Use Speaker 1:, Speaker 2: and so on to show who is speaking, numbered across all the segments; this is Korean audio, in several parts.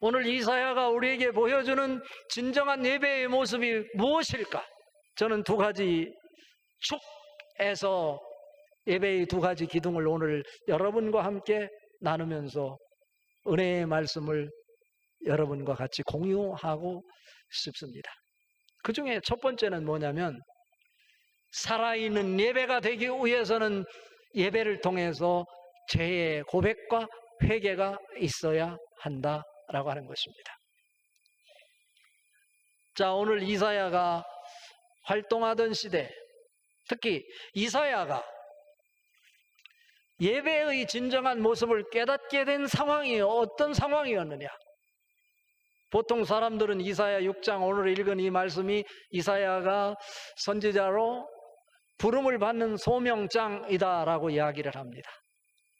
Speaker 1: 오늘 이사야가 우리에게 보여주는 진정한 예배의 모습이 무엇일까? 저는 두 가지 축에서 예배의 두 가지 기둥을 오늘 여러분과 함께 나누면서 은혜의 말씀을 여러분과 같이 공유하고 싶습니다. 그 중에 첫 번째는 뭐냐면, 살아있는 예배가 되기 위해서는 예배를 통해서 죄의 고백과 회개가 있어야 한다라고 하는 것입니다. 자, 오늘 이사야가 활동하던 시대, 특히 이사야가 예배의 진정한 모습을 깨닫게 된 상황이 어떤 상황이었느냐? 보통 사람들은 이사야 6장 오늘 읽은 이 말씀이 이사야가 선지자로 부름을 받는 소명장이다라고 이야기를 합니다.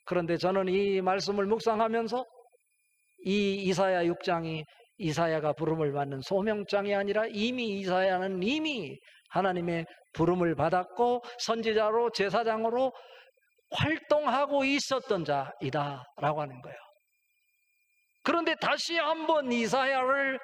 Speaker 1: 그런데 저는 이 말씀을 묵상하면서 이 이사야 6장이 이사야가 부름을 받는 소명장이 아니라 이미 이사야는 이미 하나님의 부름을 받았고 선지자로 제사장으로 활동하고 있었던 자이다라고 하는 거예요. 그런데 다시 한번 이사야를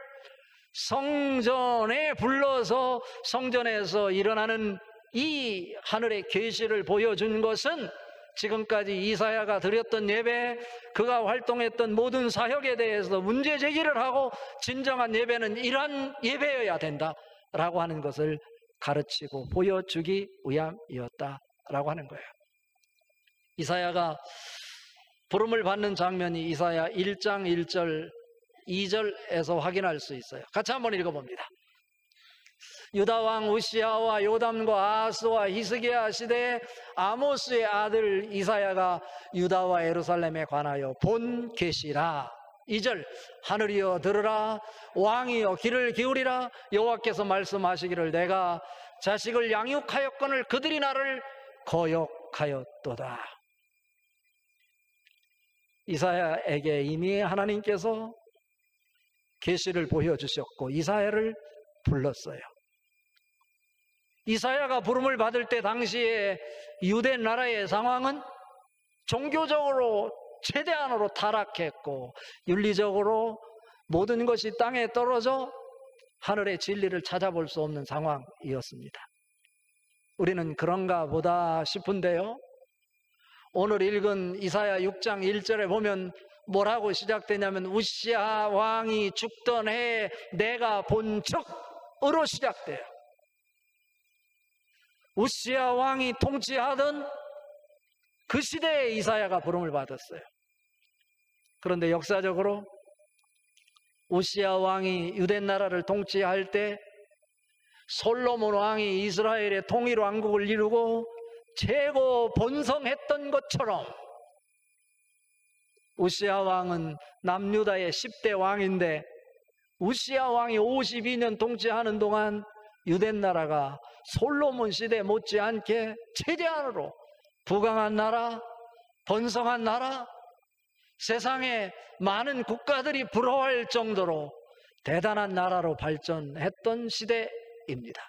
Speaker 1: 성전에 불러서 성전에서 일어나는 이 하늘의 계시를 보여준 것은 지금까지 이사야가 드렸던 예배, 그가 활동했던 모든 사역에 대해서 문제 제기를 하고 진정한 예배는 이러한 예배여야 된다라고 하는 것을 가르치고 보여주기 위함이었다라고 하는 거예요. 이사야가 부름을 받는 장면이 이사야 1장 1절 2절에서 확인할 수 있어요. 같이 한번 읽어봅니다. 유다 왕 우시야와 요담과 아하스와 히스기야 시대에 아모스의 아들 이사야가 유다와 예루살렘에 관하여 본 계시라. 2절, 하늘이여 들으라, 왕이여 귀를 기울이라. 여호와께서 말씀하시기를 내가 자식을 양육하였거늘 그들이 나를 거역하였도다. 이사야에게 이미 하나님께서 계시를 보여주셨고 이사야를 불렀어요. 이사야가 부름을 받을 때 당시에 유대 나라의 상황은 종교적으로 최대한으로 타락했고 윤리적으로 모든 것이 땅에 떨어져 하늘의 진리를 찾아볼 수 없는 상황이었습니다. 우리는 그런가 보다 싶은데요, 오늘 읽은 이사야 6장 1절에 보면 뭐라고 시작되냐면 우시야 왕이 죽던 해에 내가 본 적으로 시작돼요. 우시야 왕이 통치하던 그 시대에 이사야가 부름을 받았어요. 그런데 역사적으로 우시야 왕이 유대 나라를 통치할 때 솔로몬 왕이 이스라엘의 통일 왕국을 이루고 최고 번성했던 것처럼 우시야 왕은 남유다의 10대 왕인데 우시야 왕이 52년 통치하는 동안 유대 나라가 솔로몬 시대 못지않게 최대한으로 부강한 나라, 번성한 나라, 세상에 많은 국가들이 부러워할 정도로 대단한 나라로 발전했던 시대입니다.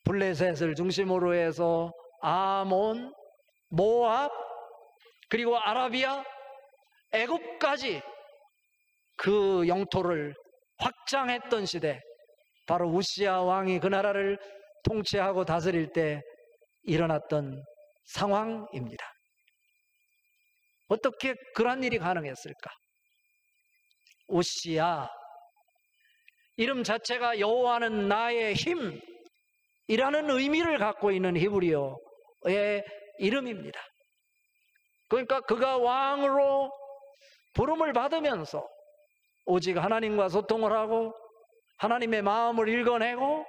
Speaker 1: 블레셋을 중심으로 해서 아몬, 모압, 그리고 아라비아, 애굽까지 그 영토를 확장했던 시대, 바로 우시야 왕이 그 나라를 통치하고 다스릴 때 일어났던 상황입니다. 어떻게 그런 일이 가능했을까? 우시야, 이름 자체가 여호와는 나의 힘이라는 의미를 갖고 있는 히브리어의 이름입니다. 그러니까 그가 왕으로 부름을 받으면서 오직 하나님과 소통을 하고 하나님의 마음을 읽어내고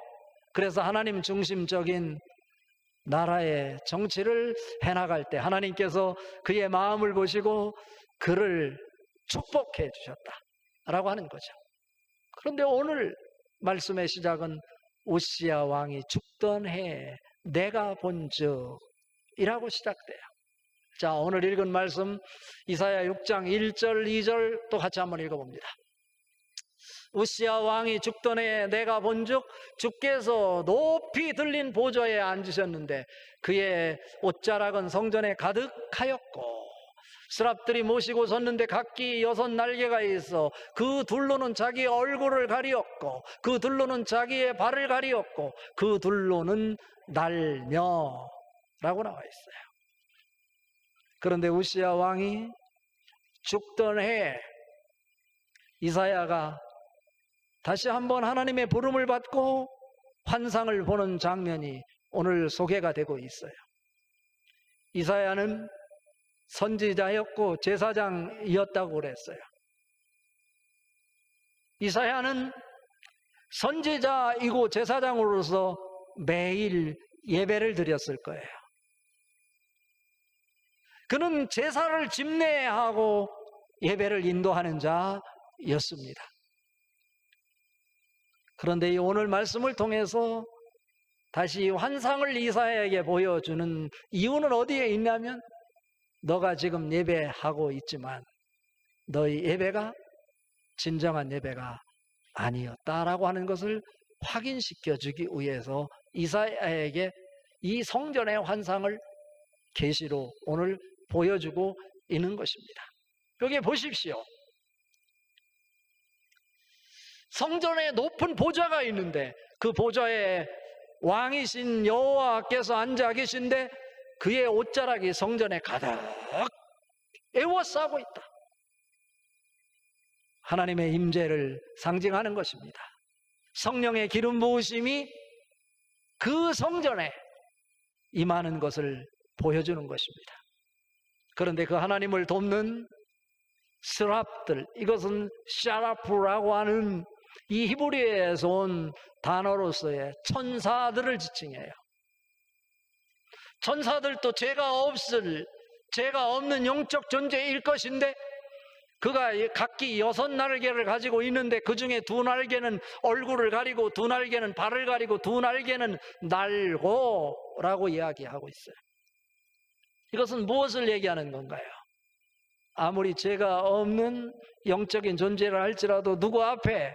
Speaker 1: 그래서 하나님 중심적인 나라의 정치를 해나갈 때 하나님께서 그의 마음을 보시고 그를 축복해 주셨다라고 하는 거죠. 그런데 오늘 말씀의 시작은 우시야 왕이 죽던 해에 내가 본 적이라고 시작돼요. 자, 오늘 읽은 말씀 이사야 6장 1절 2절 또 같이 한번 읽어봅니다. 우시야 왕이 죽던 해에 내가 본즉 주께서 높이 들린 보좌에 앉으셨는데 그의 옷자락은 성전에 가득하였고 스랍들이 모시고 섰는데 각기 6날개가 있어 그 둘로는 자기의 얼굴을 가리었고 그 둘로는 자기의 발을 가리었고 그 둘로는 날며 라고 나와 있어요. 그런데 우시야 왕이 죽던 해에 이사야가 다시 한번 하나님의 부름을 받고 환상을 보는 장면이 오늘 소개가 되고 있어요. 이사야는 선지자였고 제사장이었다고 그랬어요. 이사야는 선지자이고 제사장으로서 매일 예배를 드렸을 거예요. 그는 제사를 집례하고 예배를 인도하는 자였습니다. 그런데 이 오늘 말씀을 통해서 다시 환상을 이사야에게 보여주는 이유는 어디에 있냐면 너가 지금 예배하고 있지만 너의 예배가 진정한 예배가 아니었다라고 하는 것을 확인시켜주기 위해서 이사야에게 이 성전의 환상을 계시로 오늘 보여주고 있는 것입니다. 여기 보십시오. 성전에 높은 보좌가 있는데 그 보좌에 왕이신 여호와께서 앉아 계신데 그의 옷자락이 성전에 가득 에워싸고 있다. 하나님의 임재를 상징하는 것입니다. 성령의 기름 부으심이 그 성전에 임하는 것을 보여주는 것입니다. 그런데 그 하나님을 돕는 스랍들, 이것은 샤라프라고 하는 이 히브리어에서 온 단어로서의 천사들을 지칭해요. 천사들도 죄가 없는 영적 존재일 것인데 그가 각기 6날개를 가지고 있는데 그 중에 2날개는 얼굴을 가리고 2날개는 발을 가리고 2날개는 날고라고 이야기하고 있어요. 이것은 무엇을 얘기하는 건가요? 아무리 죄가 없는 영적인 존재를 할지라도 누구 앞에?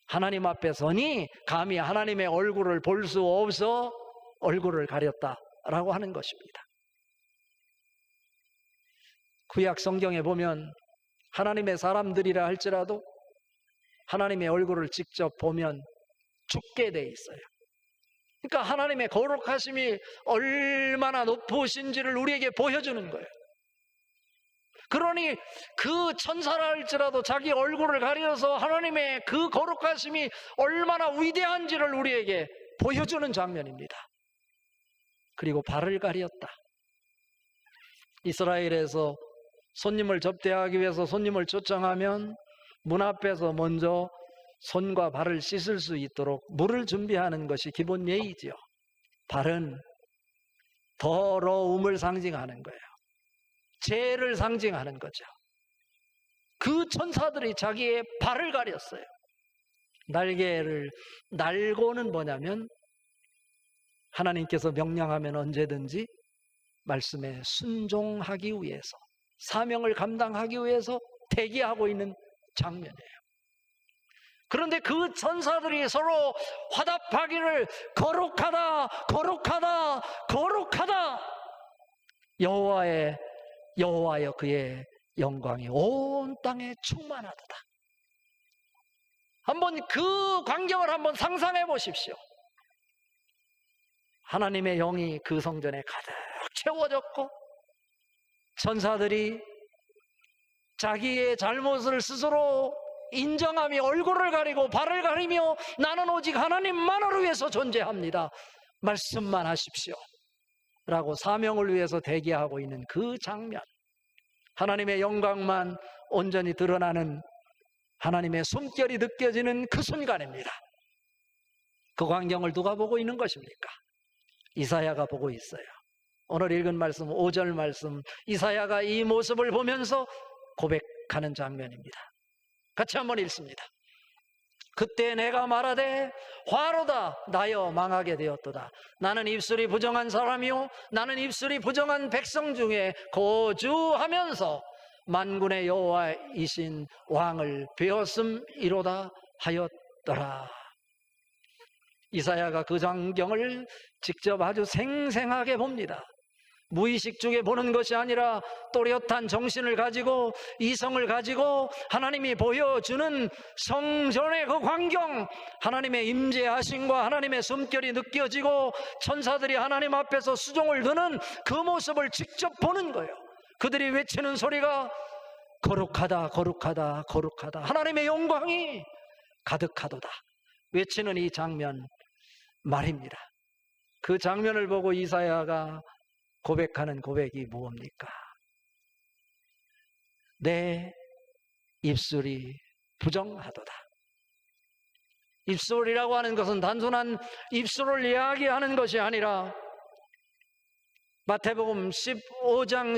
Speaker 1: 하나님 앞에 서니 감히 하나님의 얼굴을 볼 수 없어 얼굴을 가렸다라고 하는 것입니다. 구약 성경에 보면 하나님의 사람들이라 할지라도 하나님의 얼굴을 직접 보면 죽게 돼 있어요. 그러니까 하나님의 거룩하심이 얼마나 높으신지를 우리에게 보여주는 거예요. 그러니 그 천사라 할지라도 자기 얼굴을 가려서 하나님의 그 거룩하심이 얼마나 위대한지를 우리에게 보여주는 장면입니다. 그리고 발을 가렸다. 이스라엘에서 손님을 접대하기 위해서 손님을 초청하면 문 앞에서 먼저 손과 발을 씻을 수 있도록 물을 준비하는 것이 기본 예의지요. 발은 더러움을 상징하는 거예요. 죄를 상징하는 거죠. 그 천사들이 자기의 발을 가렸어요. 날개를 날고는 뭐냐면 하나님께서 명령하면 언제든지 말씀에 순종하기 위해서, 사명을 감당하기 위해서 대기하고 있는 장면이에요. 그런데 그 천사들이 서로 화답하기를 거룩하다, 거룩하다, 거룩하다. 여호와여 그의 영광이 온 땅에 충만하도다. 한번 그 광경을 한번 상상해 보십시오. 하나님의 영이 그 성전에 가득 채워졌고 천사들이 자기의 잘못을 스스로 인정하며 얼굴을 가리고 발을 가리며 나는 오직 하나님만을 위해서 존재합니다. 말씀만 하십시오 라고 사명을 위해서 대기하고 있는 그 장면, 하나님의 영광만 온전히 드러나는 하나님의 숨결이 느껴지는 그 순간입니다. 그 광경을 누가 보고 있는 것입니까? 이사야가 보고 있어요. 오늘 읽은 말씀 5절 말씀, 이사야가 이 모습을 보면서 고백하는 장면입니다. 같이 한번 읽습니다. 그때 내가 말하되 화로다 나여 망하게 되었도다. 나는 입술이 부정한 사람이요 나는 입술이 부정한 백성 중에 거주하면서 만군의 여호와이신 왕을 배웠음이로다 하였더라. 이사야가 그 광경을 직접 아주 생생하게 봅니다. 무의식 중에 보는 것이 아니라 또렷한 정신을 가지고 이성을 가지고 하나님이 보여주는 성전의 그 광경, 하나님의 임재하심과 하나님의 숨결이 느껴지고 천사들이 하나님 앞에서 수종을 드는 그 모습을 직접 보는 거예요. 그들이 외치는 소리가 거룩하다, 거룩하다, 거룩하다, 하나님의 영광이 가득하도다 외치는 이 장면 말입니다. 그 장면을 보고 이사야가 고백하는 고백이 무엇입니까? 내 입술이 부정하도다. 입술이라고 하는 것은 단순한 입술을 이야기하는 것이 아니라 마태복음 15장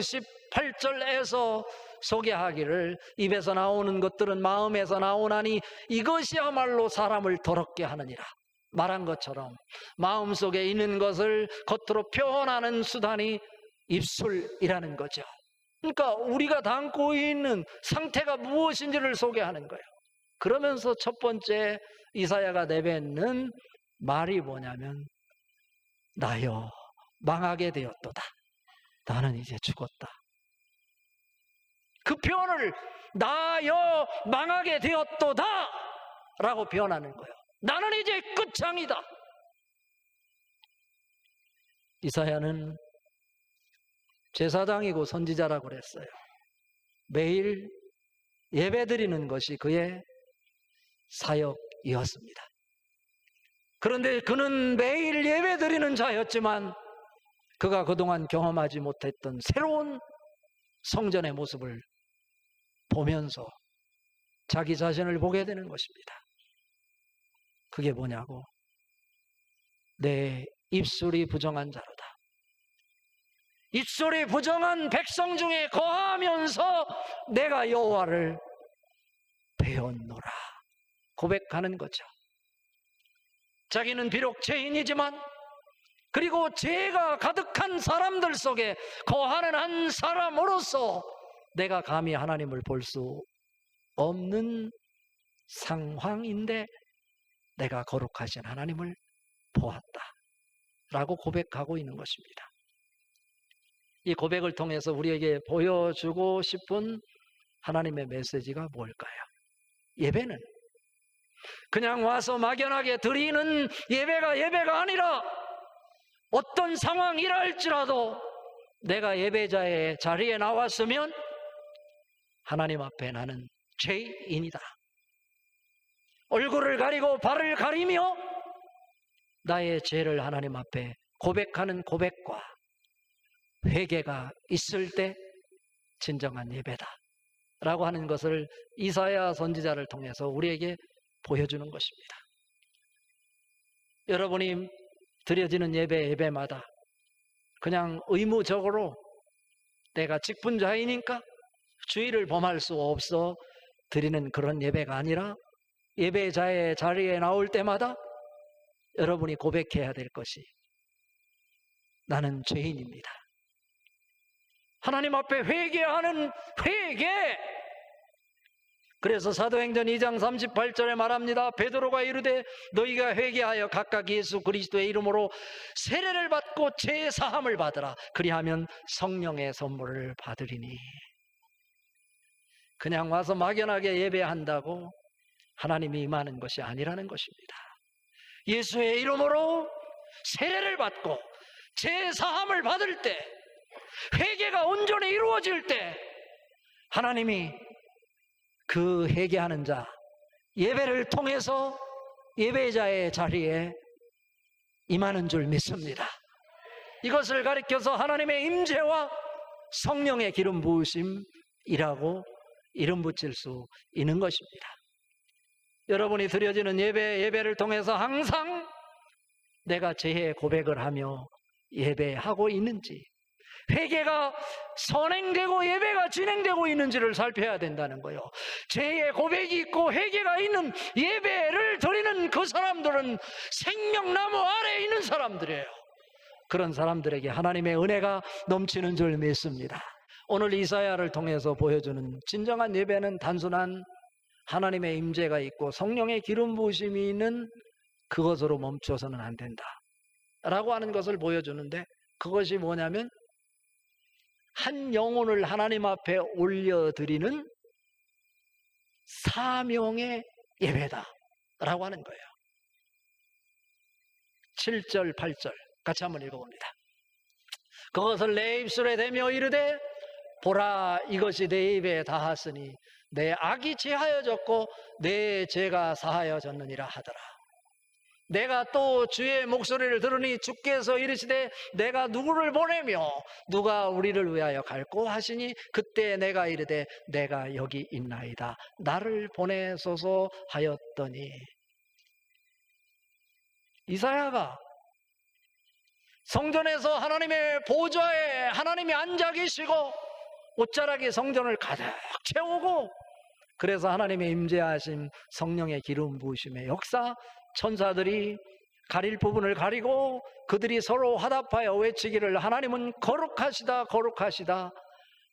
Speaker 1: 18절에서 소개하기를 입에서 나오는 것들은 마음에서 나오나니 이것이야말로 사람을 더럽게 하느니라 말한 것처럼 마음속에 있는 것을 겉으로 표현하는 수단이 입술이라는 거죠. 그러니까 우리가 담고 있는 상태가 무엇인지를 소개하는 거예요. 그러면서 첫 번째 이사야가 내뱉는 말이 뭐냐면 나여 망하게 되었도다. 나는 이제 죽었다. 그 표현을 나여 망하게 되었도다 라고 표현하는 거예요. 나는 이제 끝장이다. 이사야는 제사장이고 선지자라고 그랬어요. 매일 예배드리는 것이 그의 사역이었습니다. 그런데 그는 매일 예배드리는 자였지만 그가 그동안 경험하지 못했던 새로운 성전의 모습을 보면서 자기 자신을 보게 되는 것입니다. 그게 뭐냐고? 내 입술이 부정한 자로다. 입술이 부정한 백성 중에 거하면서 내가 여호와를 배웠노라 고백하는 거죠. 자기는 비록 죄인이지만 그리고 죄가 가득한 사람들 속에 거하는 한 사람으로서 내가 감히 하나님을 볼 수 없는 상황인데 내가 거룩하신 하나님을 보았다 라고 고백하고 있는 것입니다. 이 고백을 통해서 우리에게 보여주고 싶은 하나님의 메시지가 뭘까요? 예배는 그냥 와서 막연하게 드리는 예배가 아니라 어떤 상황이라 할지라도 내가 예배자의 자리에 나왔으면 하나님 앞에 나는 죄인이다. 얼굴을 가리고 발을 가리며 나의 죄를 하나님 앞에 고백하는 고백과 회개가 있을 때 진정한 예배다 라고 하는 것을 이사야 선지자를 통해서 우리에게 보여주는 것입니다. 여러분이 드려지는 예배마다 그냥 의무적으로 내가 직분자이니까 주의를 범할 수 없어 드리는 그런 예배가 아니라 예배자의 자리에 나올 때마다 여러분이 고백해야 될 것이 나는 죄인입니다. 하나님 앞에 회개하는 회개. 그래서 사도행전 2장 38절에 말합니다. 베드로가 이르되 너희가 회개하여 각각 예수 그리스도의 이름으로 세례를 받고 죄 사함을 받으라. 그리하면 성령의 선물을 받으리니. 그냥 와서 막연하게 예배한다고 하나님이 임하는 것이 아니라는 것입니다. 예수의 이름으로 세례를 받고 죄 사함을 받을 때, 회개가 온전히 이루어질 때 하나님이 그 회개하는 자, 예배를 통해서 예배자의 자리에 임하는 줄 믿습니다. 이것을 가리켜서 하나님의 임재와 성령의 기름 부으심이라고 이름 붙일 수 있는 것입니다. 여러분이 드려지는 예배를 통해서 항상 내가 죄의 고백을 하며 예배하고 있는지, 회개가 선행되고 예배가 진행되고 있는지를 살펴야 된다는 거예요. 죄의 고백이 있고 회개가 있는 예배를 드리는 그 사람들은 생명나무 아래에 있는 사람들이에요. 그런 사람들에게 하나님의 은혜가 넘치는 줄 믿습니다. 오늘 이사야를 통해서 보여주는 진정한 예배는 단순한 하나님의 임재가 있고 성령의 기름 부으심이 있는 그것으로 멈춰서는 안 된다 라고 하는 것을 보여주는데, 그것이 뭐냐면 한 영혼을 하나님 앞에 올려드리는 사명의 예배다라고 하는 거예요. 7절, 8절 같이 한번 읽어봅니다. 그것을 내 입술에 대며 이르되 보라, 이것이 내 입에 닿았으니 내 악이 제하여졌고 내 죄가 사하여졌느니라 하더라. 내가 또 주의 목소리를 들으니 주께서 이르시되 내가 누구를 보내며 누가 우리를 위하여 갈꼬 하시니 그때 내가 이르되 내가 여기 있나이다, 나를 보내소서 하였더니, 이사야가 성전에서 하나님의 보좌에 하나님이 앉아 계시고 옷자락에 성전을 가득 채우고, 그래서 하나님의 임재하심, 성령의 기름 부으심의 역사, 천사들이 가릴 부분을 가리고 그들이 서로 화답하여 외치기를 하나님은 거룩하시다 거룩하시다,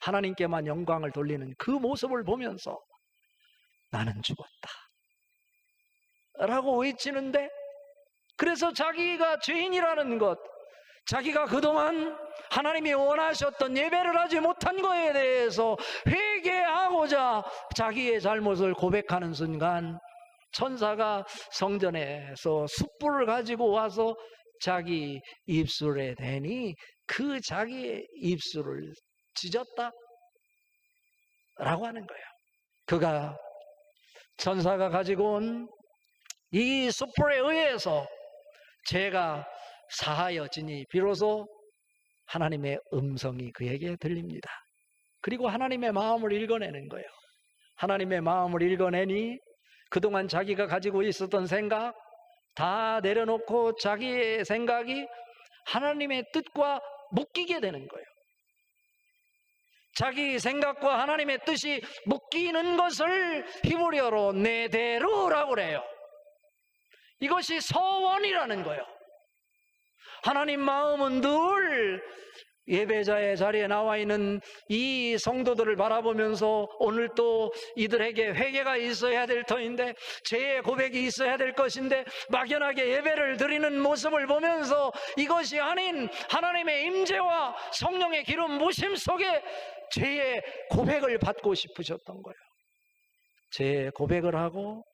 Speaker 1: 하나님께만 영광을 돌리는 그 모습을 보면서 나는 죽었다 라고 외치는데, 그래서 자기가 죄인이라는 것, 자기가 그동안 하나님이 원하셨던 예배를 하지 못한 것에 대해서 회개하고자 자기의 잘못을 고백하는 순간 천사가 성전에서 숯불을 가지고 와서 자기 입술에 대니 그 자기의 입술을 찢었다 라고 하는 거예요. 그가, 천사가 가지고 온 이 숯불에 의해서 죄가 사하여지니 비로소 하나님의 음성이 그에게 들립니다. 그리고 하나님의 마음을 읽어내는 거예요. 하나님의 마음을 읽어내니 그동안 자기가 가지고 있었던 생각 다 내려놓고 자기의 생각이 하나님의 뜻과 묶이게 되는 거예요. 자기 생각과 하나님의 뜻이 묶이는 것을 히브리어로 네데르라고 그래요. 이것이 서원이라는 거예요. 하나님 마음은 늘 예배자의 자리에 나와 있는 이 성도들을 바라보면서 오늘 또 이들에게 회개가 있어야 될 터인데, 죄의 고백이 있어야 될 것인데 막연하게 예배를 드리는 모습을 보면서 이것이 아닌 하나님의 임재와 성령의 기름 부심 속에 죄의 고백을 받고 싶으셨던 거예요. 죄의 고백을 하고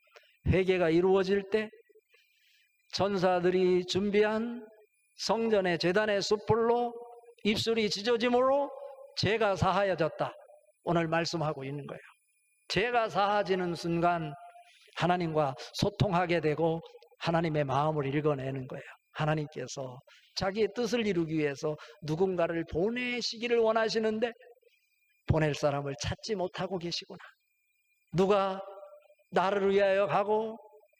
Speaker 1: 회개가 이루어질 때 천사들이 준비한 성전의 제단의 숯불로 입술이 찢어짐으로 죄가 사하여졌다, 오늘 말씀하고 있는 거예요. 죄가 사하지는 순간 하나님과 소통하게 되고 하나님의 마음을 읽어내는 거예요. 하나님께서 자기의 뜻을 이루기 위해서 누군가를 보내시기를 원하시는데 보낼 사람을 찾지 못하고 계시구나. 누가 나를 위하여 가고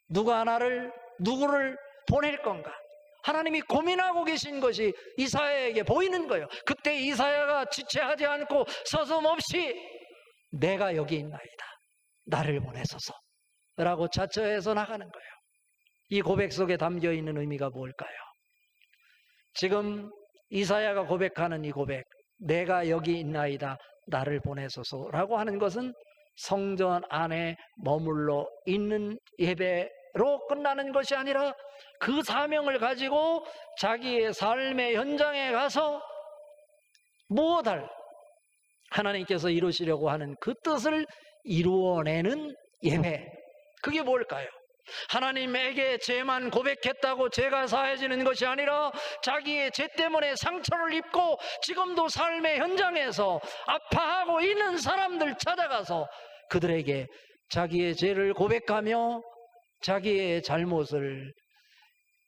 Speaker 1: 누가 누구를 보낼 건가? 하나님이 고민하고 계신 것이 이사야에게 보이는 거예요. 그때 이사야가 지체하지 않고 서슴없이 내가 여기 있나이다, 나를 보내소서 라고 자처해서 나가는 거예요. 이 고백 속에 담겨있는 의미가 뭘까요? 지금 이사야가 고백하는 이 고백, 내가 여기 있나이다, 나를 보내소서라고 하는 것은 성전 안에 머물러 있는 예배로 끝나는 것이 아니라 그 사명을 가지고 자기의 삶의 현장에 가서 무엇을 하나님께서 이루시려고 하는 그 뜻을 이루어내는 예배, 그게 뭘까요? 하나님에게 죄만 고백했다고 죄가 사해지는 것이 아니라 자기의 죄 때문에 상처를 입고 지금도 삶의 현장에서 아파하고 있는 사람들 찾아가서 그들에게 자기의 죄를 고백하며 자기의 잘못을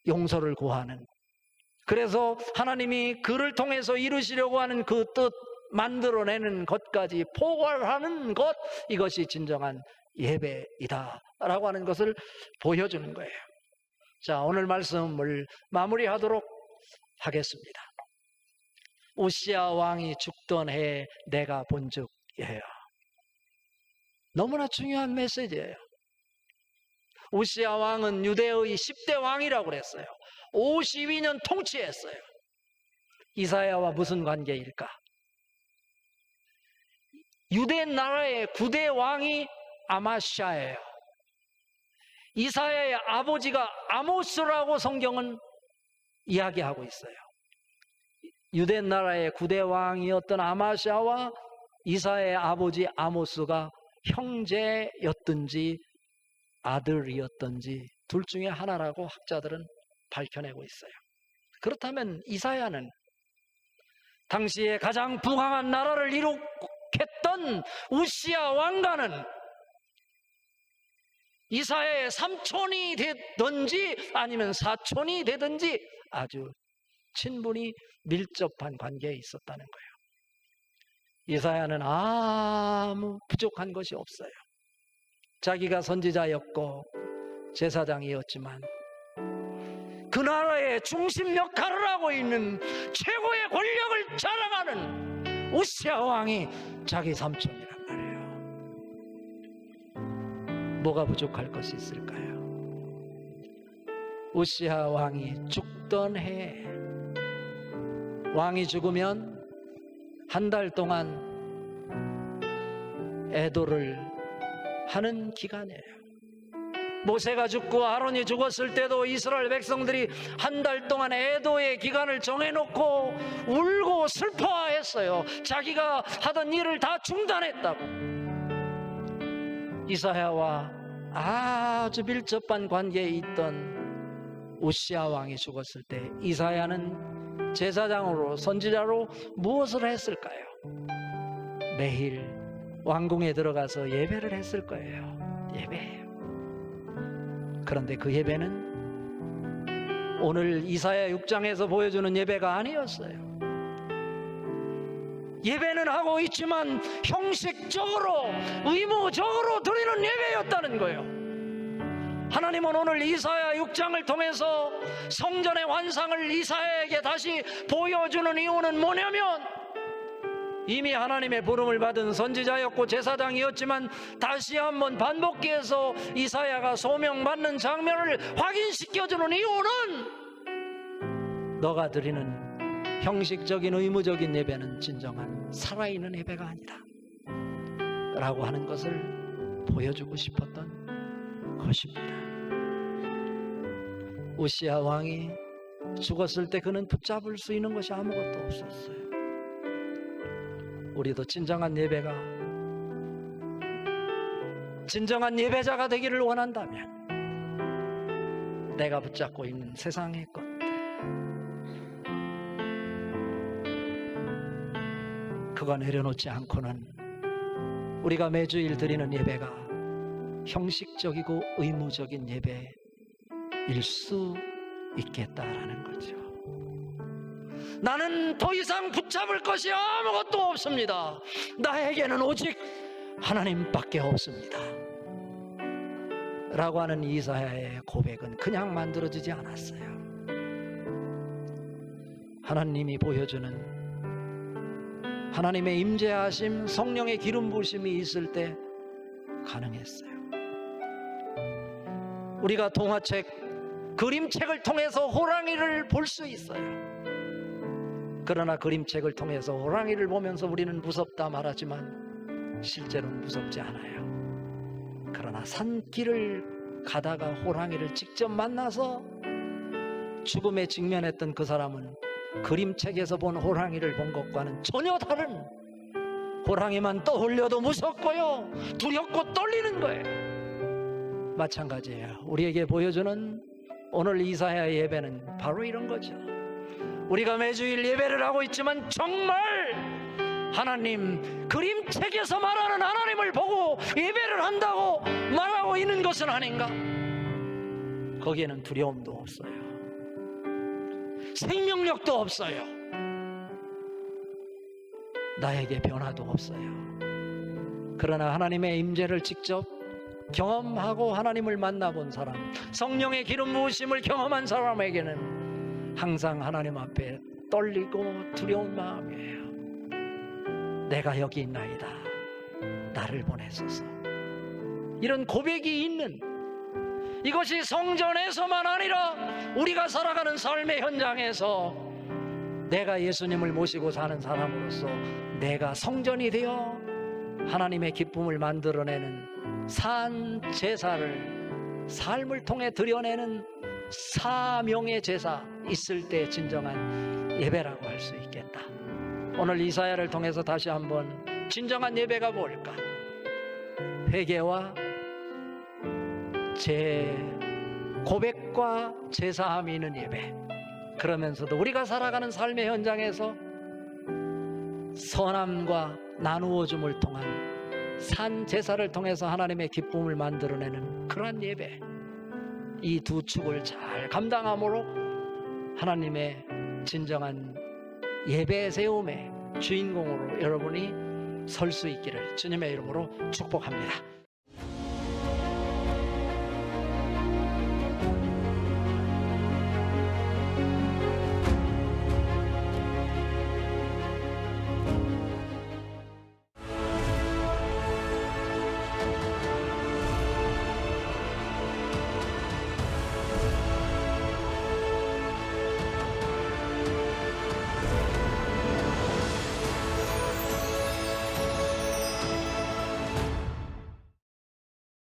Speaker 1: 용서를 구하는, 그래서 하나님이 그를 통해서 이루시려고 하는 그 뜻 만들어내는 것까지 포괄하는 것, 이것이 진정한 예배이다 라고 하는 것을 보여주는 거예요. 자, 오늘 말씀을 마무리하도록 하겠습니다. 우시야 왕이 죽던 해에 내가 본즉,예요. 너무나 중요한 메시지예요. 우시야 왕은 유대의 10대 왕이라고 그랬어요. 52년 통치했어요. 이사야와 무슨 관계일까? 유대 나라의 9대 왕이 아마시아예요. 이사야의 아버지가 아모스라고 성경은 이야기하고 있어요. 유대 나라의 9대 왕이었던 아마시아와 이사야의 아버지 아모스가 형제였든지 아들이었든지 둘 중에 하나라고 학자들은 밝혀내고 있어요. 그렇다면 이사야는 당시에 가장 부강한 나라를 이룩했던 우시야 왕가는 이사야의 삼촌이 되든지 아니면 사촌이 되든지 아주 친분이 밀접한 관계에 있었다는 거예요. 이사야는 아무 부족한 것이 없어요. 자기가 선지자였고 제사장이었지만 그 나라의 중심 역할을 하고 있는 최고의 권력을 자랑하는 우시야 왕이 자기 삼촌이란 말이에요. 뭐가 부족할 것이 있을까요? 우시야 왕이 죽던 해에, 왕이 죽으면 한 달 동안 애도를 하는 기간이에요. 모세가 죽고 아론이 죽었을 때도 이스라엘 백성들이 한 달 동안 애도의 기간을 정해놓고 울고 슬퍼했어요. 자기가 하던 일을 다 중단했다고. 이사야와 아주 밀접한 관계에 있던 우시야 왕이 죽었을 때 이사야는 제사장으로 선지자로 무엇을 했을까요? 매일 왕궁에 들어가서 예배를 했을 거예요. 예배. 그런데 그 예배는 오늘 이사야 6장에서 보여주는 예배가 아니었어요. 예배는 하고 있지만 형식적으로 의무적으로 드리는 예배였다는 거예요. 하나님은 오늘 이사야 6장을 통해서 성전의 완상을 이사야에게 다시 보여주는 이유는 뭐냐면, 이미 하나님의 부름을 받은 선지자였고 제사장이었지만 다시 한번 반복해서 이사야가 소명받는 장면을 확인시켜주는 이유는, 너가 드리는 형식적인 의무적인 예배는 진정한 살아있는 예배가 아니다 라고 하는 것을 보여주고 싶었던 것입니다. 우시야 왕이 죽었을 때 그는 붙잡을 수 있는 것이 아무것도 없었어요. 우리도 진정한 예배자가 되기를 원한다면 내가 붙잡고 있는 세상의 것들, 그거 내려놓지 않고는 우리가 매주일 드리는 예배가 형식적이고 의무적인 예배일 수 있겠다라는 거죠. 나는 더 이상 붙잡을 것이 아무것도 없습니다. 나에게는 오직 하나님밖에 없습니다 라고 하는 이사야의 고백은 그냥 만들어지지 않았어요. 하나님이 보여주는 하나님의 임재하심, 성령의 기름 부으심이 있을 때 가능했어요. 우리가 동화책, 그림책을 통해서 호랑이를 볼 수 있어요. 그러나 그림책을 통해서 호랑이를 보면서 우리는 무섭다 말하지만 실제로는 무섭지 않아요. 그러나 산길을 가다가 호랑이를 직접 만나서 죽음에 직면했던 그 사람은 그림책에서 본 호랑이를 본 것과는 전혀 다른, 호랑이만 떠올려도 무섭고요, 두렵고 떨리는 거예요. 마찬가지예요. 우리에게 보여주는 오늘 이사야 예배는 바로 이런 거죠. 우리가 매주일 예배를 하고 있지만 정말 하나님, 그림책에서 말하는 하나님을 보고 예배를 한다고 말하고 있는 것은 아닌가? 거기에는 두려움도 없어요. 생명력도 없어요. 나에게 변화도 없어요. 그러나 하나님의 임재를 직접 경험하고 하나님을 만나본 사람, 성령의 기름 부으심을 경험한 사람에게는 항상 하나님 앞에 떨리고 두려운 마음이에요. 내가 여기 있나이다, 나를 보내소서. 이런 고백이 있는, 이것이 성전에서만 아니라 우리가 살아가는 삶의 현장에서 내가 예수님을 모시고 사는 사람으로서 내가 성전이 되어 하나님의 기쁨을 만들어내는 산 제사를 삶을 통해 드려내는 사명의 제사 있을 때 진정한 예배라고 할 수 있겠다. 오늘 이사야를 통해서 다시 한번 진정한 예배가 뭘까? 회개와 고백과 제사함이 있는 예배. 그러면서도 우리가 살아가는 삶의 현장에서 선함과 나누어줌을 통한 산 제사를 통해서 하나님의 기쁨을 만들어내는 그러한 예배, 이 두 축을 잘 감당함으로 하나님의 진정한 예배 세움의 주인공으로 여러분이 설 수 있기를 주님의 이름으로 축복합니다.